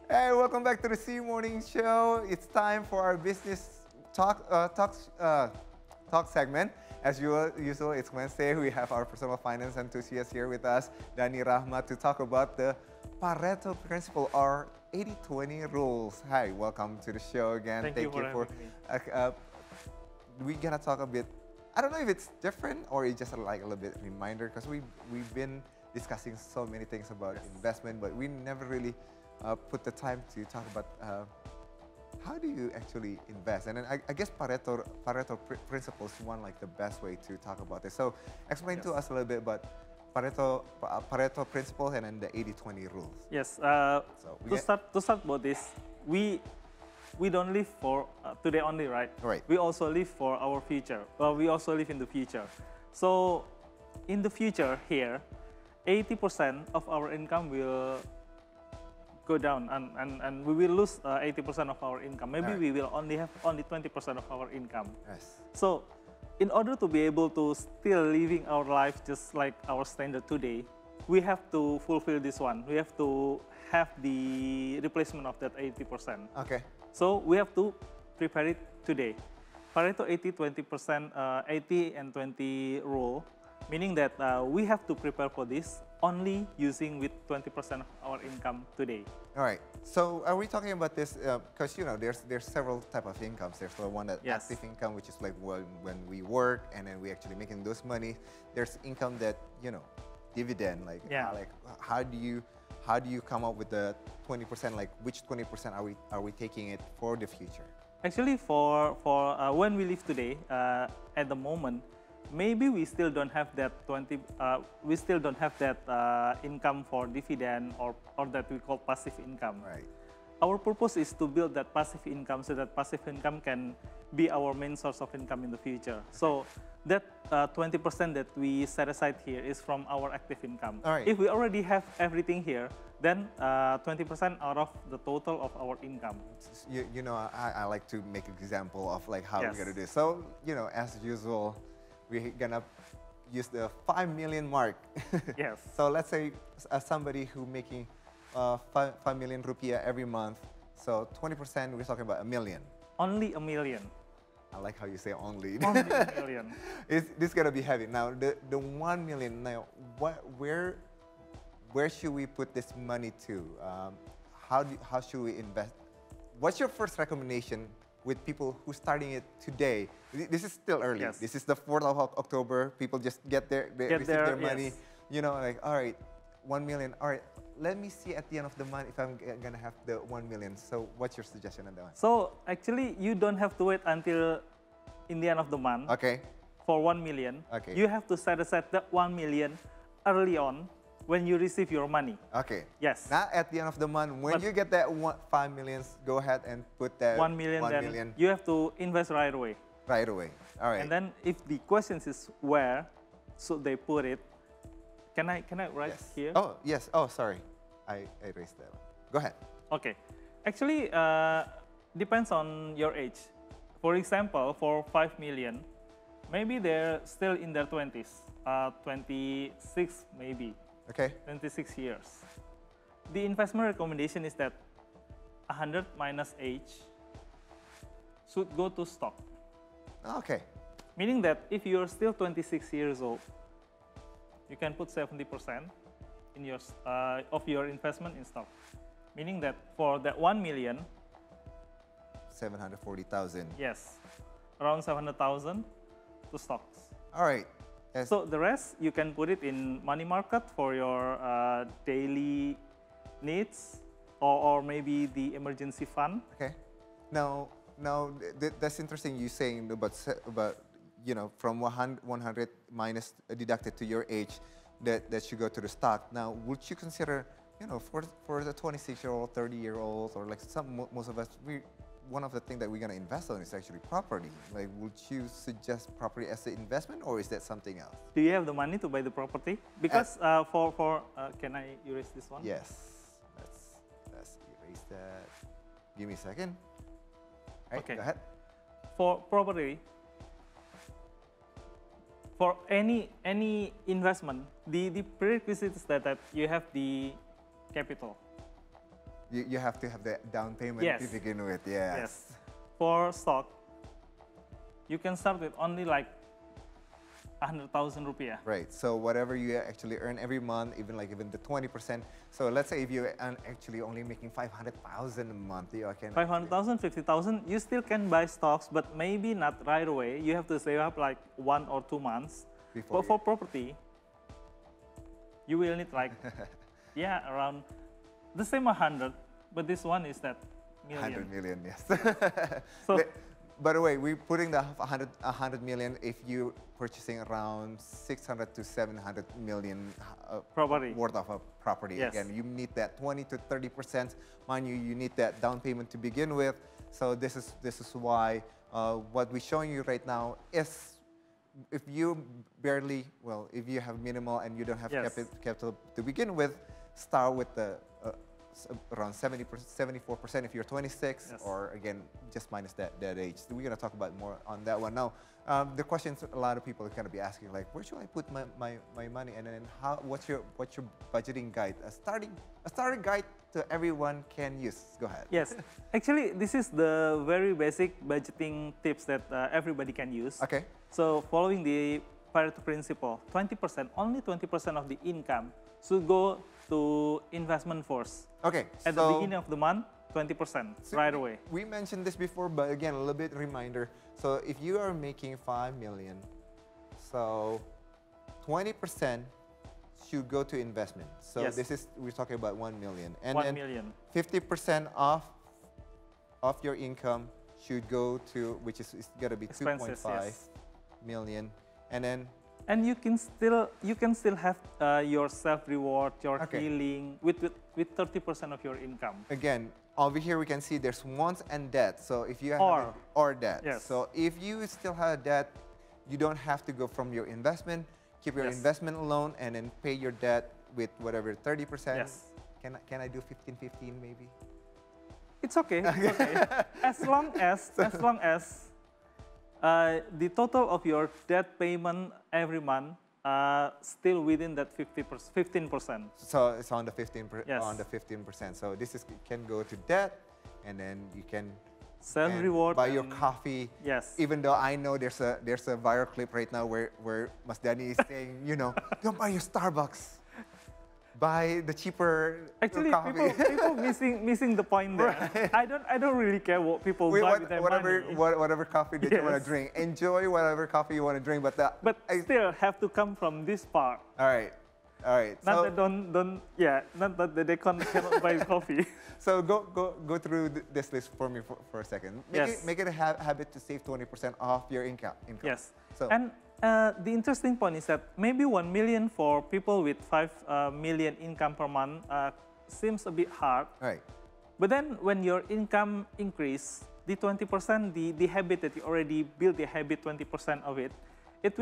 Hey, welcome back to the C Morning Show. It's time for our business talk segment. As usual, it's Wednesday. We have our personal finance enthusiast here with us, Dani Rachmat, to talk about the Pareto principle, or 80-20 rules. Hi, welcome to the show again. Thank you for having me. We're gonna talk a bit. I don't know if it's different or it's just like a little bit reminder, because we've been discussing so many things about investment, but we never really put the time to talk about how do you actually invest. And then I guess Pareto principle is one like the best way to talk about this. So explain to us a little bit about Pareto principle and then the 80-20 rules. Yes. To start about this, we don't live for today only, right? Right. We also live for our future. Well, we also live in the future. So in the future here, 80% of our income will go down, and we will lose 80% of our income. Maybe we will only have 20% of our income. Yes. So in order to be able to still living our life just like our standard today, we have to fulfill this one. We have to have the replacement of that 80%. Okay. So we have to prepare it today. Pareto 80-20%, 80 and 20 rule, meaning that we have to prepare for this only using with 20% of our income today. All right. So are we talking about this because there's several type of incomes. There's the one that active income, which is like when we work and then we actually making those money. There's income that dividend, like how do you come up with the 20%? Like which 20% are we taking it for the future? Actually, for when we live today, at the moment, maybe we still don't have that income for dividend or that we call passive income. Right. Our purpose is to build that passive income so that passive income can be our main source of income in the future. So that 20% that we set aside here is from our active income. All right. If we already have everything here, then 20% out of the total of our income. I like to make an example of like how we're gonna do this. So as usual, we're gonna use the 5 million mark. Yes. So let's say somebody who making 5 million rupiah every month. So 20%, we're talking about 1 million. Only 1 million. I like how you say only. Only 1 million. This is gonna be heavy. Now the 1 million. Now where should we put this money to? How should we invest? What's your first recommendation with people who starting it today? This is still early. Yes. This is the 4th of October. People just receive their money. Yes. Like, all right, 1 million. All right, let me see at the end of the month if I'm gonna have the 1 million. So what's your suggestion on that one? So actually, you don't have to wait until in the end of the month. Okay. For 1 million. Okay. You have to set aside that 1 million early on when you receive your money. Okay. Yes. Not at the end of the month. When you get that 5 millions, go ahead and put that 1 million. Then you have to invest right away. Right away. All right. And then if the question is where should they put it, can I write here? Oh, yes. Oh, sorry. I erased that one. Go ahead. Okay. Actually, depends on your age. For example, for 5 million, maybe they're still in their 20s, 26 maybe. Okay. 26 years. The investment recommendation is that 100 minus age should go to stock. Okay. Meaning that if you're still 26 years old, you can put 70% in your of your investment in stock. Meaning that for that 1 million, 740,000. yes, around 700,000 to stocks. All right. Yes. So the rest, you can put it in money market for your daily needs, or maybe the emergency fund. Okay. Now that's interesting. You saying about from 100 minus deducted to your age, that should go to the stock. Now, would you consider for the 26-year-old, 30-year-old, or like most of us, one of the things that we're going to invest on is actually property. Like, would you suggest property as an investment, or is that something else? Do you have the money to buy the property? Because can I erase this one? Yes. Let's erase that. Give me a second. All right, okay. Go ahead. For property, for any investment, the prerequisite is that you have the capital. You have to have the down payment Yes. to begin with. Yes. Yes. For stock, you can start with only like 100,000 rupiah. Right. So whatever you actually earn every month, even the 20%. So let's say if you're actually only making 500,000 a month, you can 500,000, 50,000, you still can buy stocks, but maybe not right away. You have to save up like 1 or 2 months. Before But for property, you will need like, yeah, around the same 100, but this one is that million. 100 million, yes. So, by the way, we're putting the 100 million if you're purchasing around 600 to 700 million Property. worth of a property. Yes. Again, you need that 20 to 30%. Mind you need that down payment to begin with. So this is why what we're showing you right now is if you if you have minimal and you don't have Yes. capital to begin with, start with the around 70%, 74% if you're 26, Yes. or again, just minus that age. We're going to talk about more on that one. Now, the questions a lot of people are going to be asking, like, where should I put my money? And then what's your budgeting guide? A starting guide to everyone can use. Go ahead. yes, actually, this is the very basic budgeting tips that everybody can use. Okay. So following the Pareto principle, 20%, only 20% of the income should go to investment first. Okay. At the beginning of the month, 20% right away. We mentioned this before, but again, a little bit reminder. So if you are making 5 million, so 20% should go to investment. So Yes. we're talking about 1 million. And 1 then million. 50% of your income should go to, which is going to be Expenses, 2.5 yes. million. And then And you can still have your self-reward, your Okay. healing with 30% of your income. again, over here we can see there's wants and debt. So if you have or debt. Yes. So if you still have debt, you don't have to go from your investment, keep your Yes. investment alone, and then pay your debt with whatever 30%. Yes. Can I do 15-15 maybe? It's okay. It's okay. as long as the total of your debt payment every month still within that 15%. So it's on the 15%. Yes. On the 15%. So this can go to debt, and then you can Self-reward. buy your and- coffee. Yes. Even though I know there's a viral clip right now where Mas Dani is saying, don't buy your Starbucks. Buy the cheaper Actually, coffee. people missing the point there. Right. I don't really care what people buy with their money. whatever coffee that you want to Yes. drink. Enjoy whatever coffee you want to drink, but Still have to come from this part. all right. Not that they cannot buy coffee. So go through this list for me for a second. Yes. Make it a habit to save 20% of your income. Yes. So And the interesting point is that maybe 1 million for people with 5 million income per month seems a bit hard. right. But then when your income increase, the 20%, the habit that you already built, the habit 20% of it, it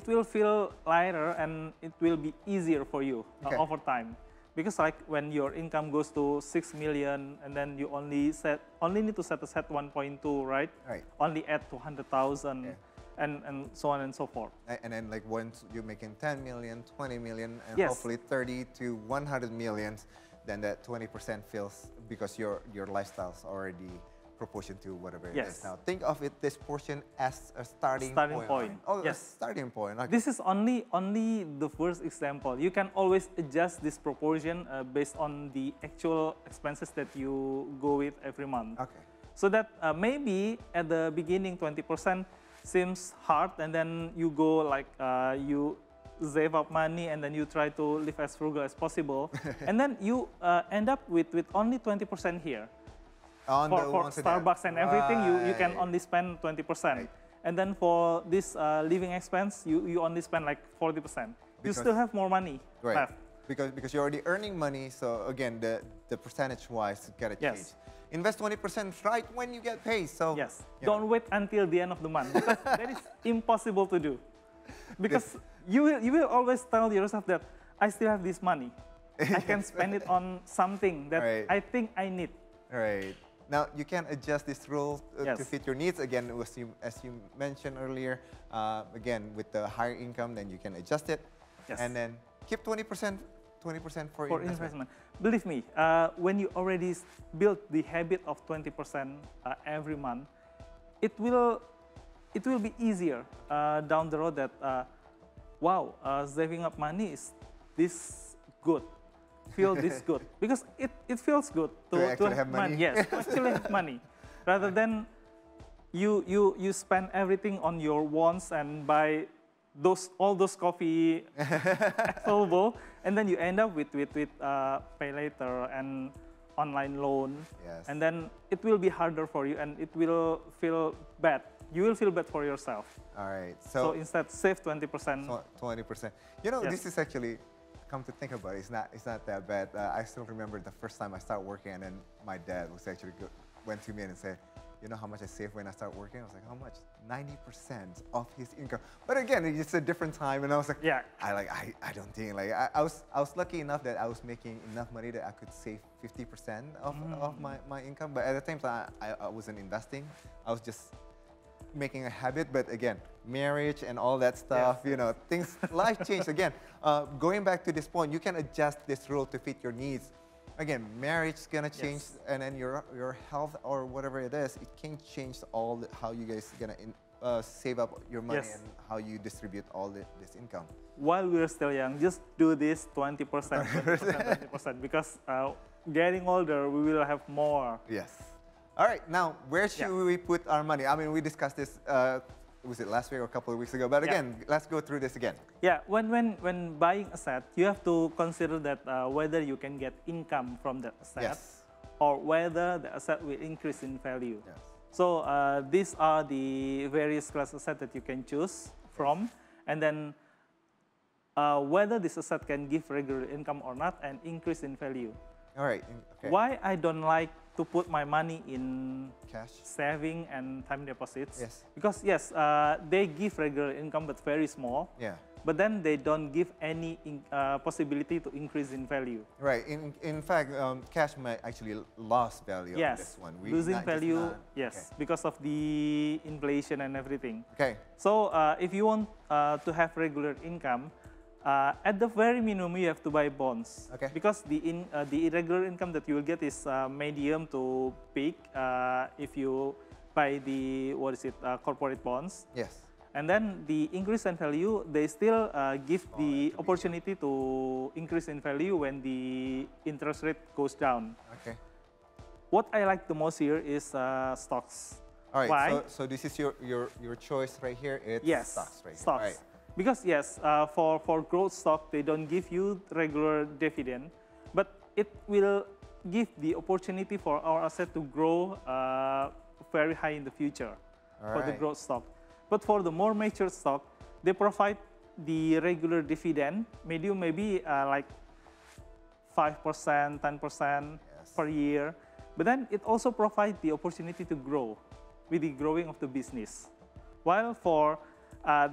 will feel lighter and it will be easier for you Okay. over time. Because like when your income goes to 6 million and then you only need to set aside 1.2, right? Right. Only add 200,000 Yeah. and so on and so forth. And then like once you're making 10 million, 20 million, and Yes. hopefully 30 to 100 millions, then that 20% feels because your lifestyle's already proportion to whatever it Yes. is. Now think of this portion as a starting Starting point. Oh, Yes. a starting point. Okay. This is only the first example. You can always adjust this proportion based on the actual expenses that you go with every month. Okay. So that maybe at the beginning 20% seems hard, and then you go like you save up money and then you try to live as frugal as possible, and then you end up with only 20% here. On the For ones that- Starbucks and everything, you can Right. only spend 20%. Right. And then for this living expense, you only spend like 40%. You Because- still have more money Right. left. Because you're already earning money, so again, the percentage-wise gotta Yes. change. Invest 20% right when you get paid. So Yes. you Don't know. wait until the end of the month, because that is impossible to do. Because you will always tell yourself that I still have this money. I can spend it on something that Right. I think I need. Right. Now, you can adjust this rule to Yes. fit your needs. Again, as you mentioned earlier, again, with the higher income, then you can adjust it. Yes. And then keep 20% 20% for for investment. investment. Believe me, when you already build the habit of 20% every month, it will be easier down the road that wow, saving up money is this good, feel this good, because it feels good To actually have money? Yes, to actually have money, rather than you spend everything on your wants and buy all those coffee available, and then you end up with pay later and online loan, Yes. and then it will be harder for you, and it will feel bad. You will feel bad for yourself. All right. So instead, save 20%. 20%. You know, Yes. this is actually, come to think about it, it's not that bad. I still remember the first time I started working, and then my dad was actually went to me and said, you know how much I saved when I started working? I was like, how much? 90% of his income. But again, it's a different time, and I was like, Yeah. I don't think, like, I was lucky enough that I was making enough money that I could save 50% of my income. But at the same time, I wasn't investing. I was just making a habit. But again, marriage and all that stuff, Yes. you know, things, life changed. Again, going back to this point, you can adjust this rule to fit your needs. Again, marriage is gonna change, Yes. and then your health or whatever it is, it can change how you guys gonna save up your money Yes. and how you distribute all this income. While we're still young, just do this 20%, 20%, because getting older, we will have more. Yes. All right. Now, where should we put our money? I mean, we discussed this. Was it last week or a couple of weeks ago? But again, let's go through this again. Yeah, when buying asset, you have to consider that whether you can get income from that asset, Yes. or whether the asset will increase in value. Yes. So these are the various class asset that you can choose from, and then whether this asset can give regular income or not and increase in value. All right. Okay. Why I don't like to put my money in Cash. saving and time deposits? Yes. Because yes, they give regular income but very small. Yeah. But then they don't give any possibility to increase in value. Right. In fact, cash might actually lost value on this one. Losing not just value, not- yes, because of the inflation and everything. Okay. So if you want to have regular income, at the very minimum, you have to buy bonds. Okay. Because the irregular income that you will get is medium to big if you buy the, corporate bonds. Yes. And then the increase in value, they still give the opportunity to increase in value when the interest rate goes down. Okay. What I like the most here is stocks. All right. Why? So this is your choice right here. It's Yes, stocks right here. stocks. All right. Because yes, for growth stock, they don't give you regular dividend, but it will give the opportunity for our asset to grow very high in the future for the right. growth stock. But for the more mature stock, they provide the regular dividend, medium maybe like 5%, 10% per year. But then it also provides the opportunity to grow with the growing of the business. While for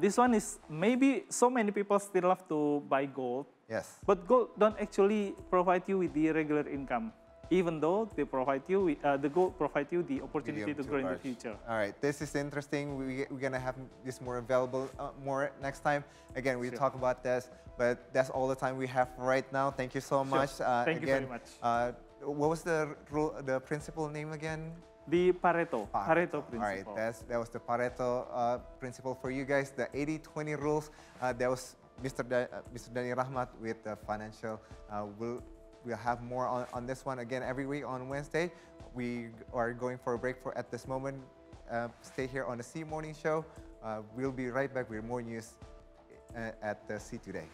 this one is maybe so many people still love to buy gold. Yes. But gold don't actually provide you with the regular income, even though they provide you with, the gold provide you the opportunity Medium to grow in the large. future. All right, this is interesting. We're gonna have this more available more next time. Again, we talk about this, but that's all the time we have right now. Thank you so much. Thank you very much. What was the rule, the principal name again? The Pareto principle. All right, that was the Pareto principle for you guys. The 80-20 rules. That was Mr. Dani Rachmat with the financial. We'll have more on this one again every week on Wednesday. We are going for a break at this moment. Stay here on the C Morning Show. We'll be right back with more news at the C Today.